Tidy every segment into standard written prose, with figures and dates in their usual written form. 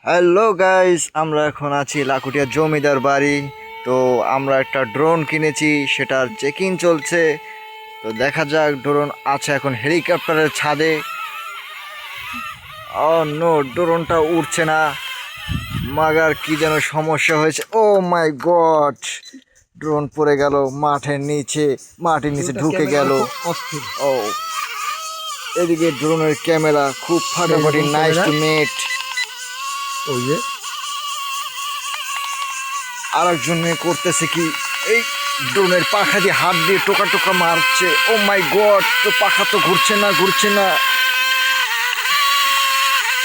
Hello guys, আমরা এখন আছি লাকুটিয়া জমিদার বাড়ি। তো আমরা একটা ড্রোন কিনেছি, সেটার চেকিং চলছে। তো দেখা যাক, ড্রোন আছে এখন হেলিকপ্টারের ছাদে। ও নো, ড্রোনটা উড়ছে না। মাগার কি যেন সমস্যা হয়েছে। ও মাই গড, ড্রোন পড়ে গেল মাঠের নিচে, মাটির নিচে ঢুকে গেল। ও, এদিকে ড্রোনের ক্যামেরা খুব ফাটাফাটি, নাইস টু মিট। ওই যে আরেকজন মেয়ে করতেছে কি, এই ড্রোনের পাখা দিয়ে হাত দিয়ে টোকা টোকা মারছে। ও মাই গড, তো পাখা তো ঘুরছে না ঘুরছে না।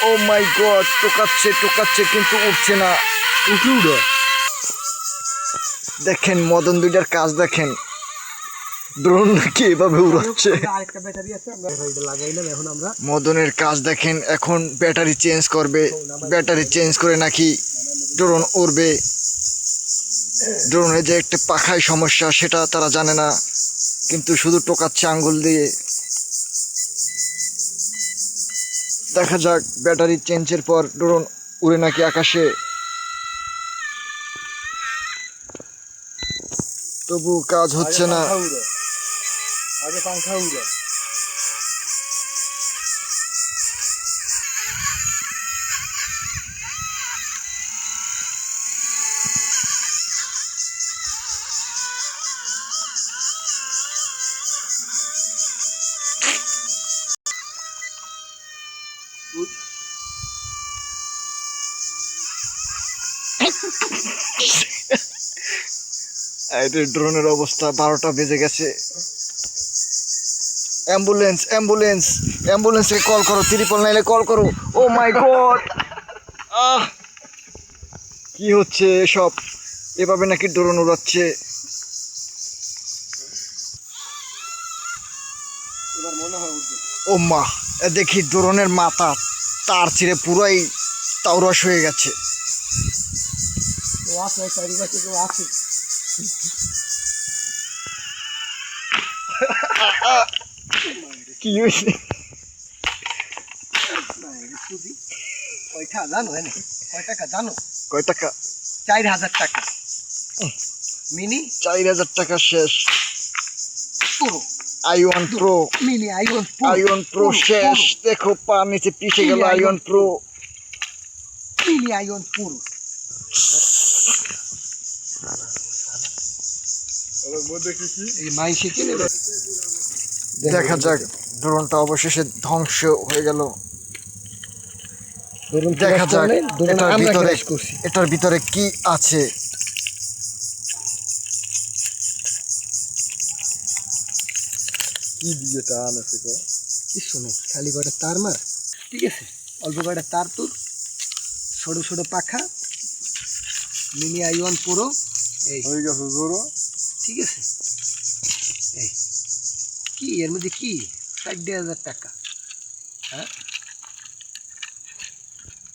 ও মাই গড, টোকাচ্ছে টোকাচ্ছে কিন্তু উঠছে না। উঠলো। দেখেন মদন দুইটার কাজ দেখেন, ড্রোন নাকি এভাবে উড়াচ্ছে। আরেকটা ব্যাটারি আছে, আমরা এটা লাগাইলাম। এখন আমরা মদনের কাজ দেখেন, এখন ব্যাটারি চেঞ্জ করবে। ব্যাটারি চেঞ্জ করে নাকি ড্রোন উড়বে। ড্রোনের যে একটা পাখায় সমস্যা সেটা তারা জানে না, কিন্তু শুধু টোকাচ্ছে আঙ্গুল দিয়ে। দেখা যাক, ব্যাটারি চেঞ্জের পর ড্রোন উড়ে নাকি আকাশে। তবু কাজ হচ্ছে না। আগে পাংখা উড়ে। ড্রোনের অবস্থা, 12টা বেজে গেছে। অ্যাম্বুলেন্স অ্যাম্বুলেন্স অ্যাম্বুলেন্সে কল করো, 999 কল করো। ও মাই গড, আহ, কি হচ্ছে এসব? এভাবে নাকি ড্রোন উড়াচ্ছে। এবার মনে হয় উঠবে। ও মা, দেখি ড্রোনের মাথা তার ছিঁড়ে পুরাই তাওরস হয়ে গেছে। ও আছে, চারিপাশে কেউ আছে। কি হয়েছে? কয়টা জানো? কয় টাকা জানো? কয় টাকা? 4000 টাকা। মিনি 4000 টাকা শেষ। পুরো আইওয়ান প্রো, মিনি আইওন আইওয়ান প্রো শেষ। দেখো পা নিচে পিছে গেল আইওয়ান প্রো। মিনি আইওন পুরো। এই মাইসে কিনে দেখা যাক, ড্রোনটা অবশেষে ধ্বংস হয়ে গেল। দেখা যাক এটার ভিতরে কি আছে। কি দিয়ে টান আছে কিছু নেই, খালি কয়টা তার মার। ঠিক আছে, অল্প কয়টা তার তোর, ছোট ছোট পাখা, মিনি আইওয়ান পুরো। এই হয়ে গেছে জোরো। ঠিক আছে, এই কি এর মধ্যে কি 60,000 টাকা। হ্যাঁ,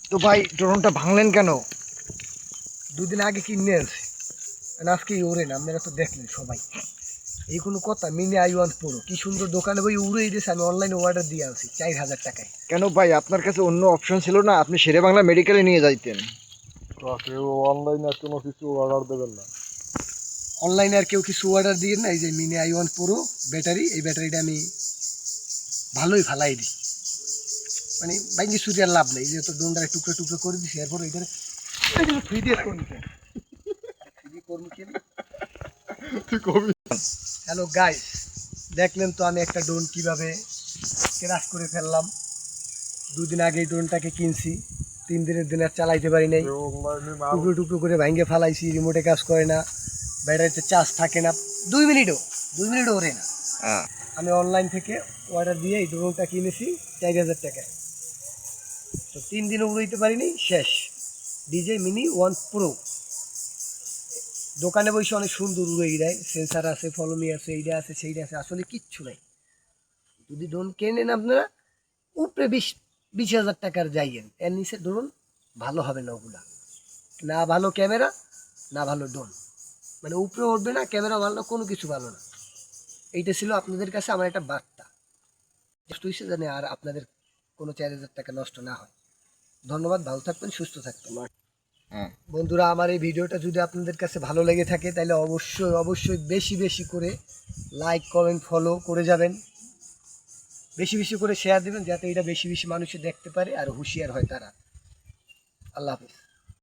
তো ভাই, ড্রোনটা ভাঙলেন কেন? দুদিন আগে কিনে আনছি, আজকে ওরে না, আপনারা তো দেখলেন সবাই। এই কোনো কথা? মিনি আইওয়ান পুরো কি সুন্দর, দোকানে বই উড়েই দিয়েছে। আমি অনলাইনে অর্ডার দিয়ে আনছি 4000 টাকায়। কেন ভাই, আপনার কাছে অন্য অপশন ছিল না? আপনি শেরে বাংলা মেডিকেলে নিয়ে যাইতেন। অনলাইনে আর কোনো কিছু অর্ডার দেবেন না। অনলাইনে আর কেউ কিছু অর্ডার দিয়ে না। এই যে মিনি আইওয়ান পুরো ব্যাটারি, এই ব্যাটারিটা আমি ভালোই ফালাই দিই, মানে বাইঙ্গি সুরি আর লাভ নেই। এই যে তো ডোনটারে টুকরো টুকরো করে দিছি, এরপর এইখানে ফ্রি দিয়ে করবি। হ্যালো গাইস, দেখলেন তো আমি একটা ড্রোন কিভাবে ক্রাশ করে ফেললাম। দুদিন আগে এই ড্রোনটাকে কিনছি, 3 দিনের দিন আর চালাইতে পারি নাই। টুকরো টুকরো করে ভাঙ্গে ফালাইছি, রিমোটে কাজ করে না, ব্যাটারিতে চার্জ থাকে না, 2 মিনিটও ওরে না। আমি অনলাইন থেকে অর্ডার দিয়ে এই ড্রোনটা কিনেছি 4000 টাকায়। তো 3 দিনও উড়াইতে পারিনি, শেষ। ডিজে মিনি ওয়ান প্রো দোকানে বসে অনেক সুন্দর উড়ে দেয়, সেন্সার আছে, ফলোমি আছে, এইটা আছে সেইটা আছে, আসলে কিচ্ছু নাই। যদি ড্রোন কেনেন আপনারা, উপরে 20,000 টাকার যাইয়েন, এর নিচে ড্রোন ভালো হবে না। ওগুলা না ভালো ক্যামেরা, না ভালো ড্রোন, মানে উপরে উঠবে না, ক্যামেরা ভালো না, কোনো কিছু ভালো না। এইটা ছিল আপনাদের কাছে আমার একটা বার্তা, জানি আর আপনাদের কোনো 4000 টাকা নষ্ট না হয়। ধন্যবাদ, ভালো থাকবেন, সুস্থ থাকবেন। হ্যাঁ বন্ধুরা, আমার এই ভিডিওটা যদি আপনাদের কাছে ভালো লেগে থাকে তাহলে অবশ্যই অবশ্যই বেশি বেশি করে লাইক কমেন্ট ফলো করে যাবেন, বেশি বেশি করে শেয়ার দিবেন যাতে এটা বেশি বেশি মানুষে দেখতে পারে আর হুঁশিয়ার হয় তারা। আল্লাহ হাফিজ।